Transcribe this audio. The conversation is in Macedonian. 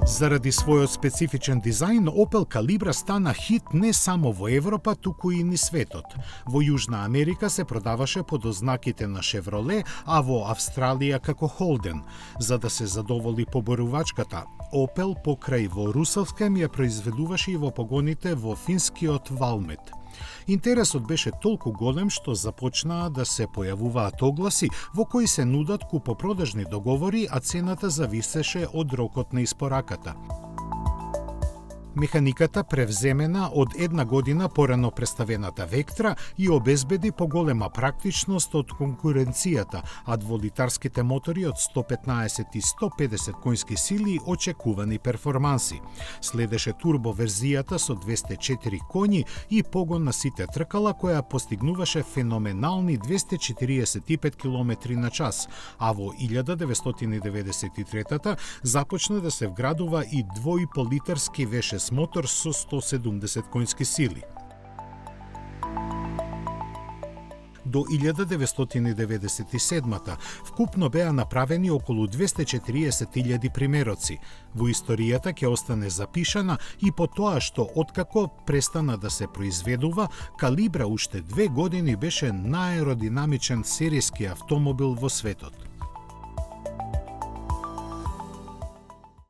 Заради својот специфичен дизајн, Opel Calibra стана хит не само во Европа, туку и низ светот. Во Јужна Америка се продаваше под ознаките на Chevrolet, а во Австралија како Holden. За да се задоволи поборувачката, Opel покрај во Русовскем ја произведуваше и во погоните во финскиот Valmet. Интересот беше толку голем што започнаа да се појавуваат огласи во кои се нудат купопродажни договори, а цената зависеше од рокот на испораката. Механиката превземена од една година порано представената Vectra и обезбеди поголема практичност од конкуренцијата, а дволитарските мотори од 115 и 150 конски сили очекувани перформанси. Следеше турбо верзијата со 204 коњи и погон на сите тркала која постигнуваше феноменални 245 км на час, а во 1993 започна да се вградува и 2,5 литарски V6 мотор со 170 конски сили. До 1997 вкупно беа направени околу 240.000 примероци. Во историјата ќе остане запишана и по тоа што откако престана да се произведува, Calibra уште 2 години беше најаеродинамичен серијски автомобил во светот.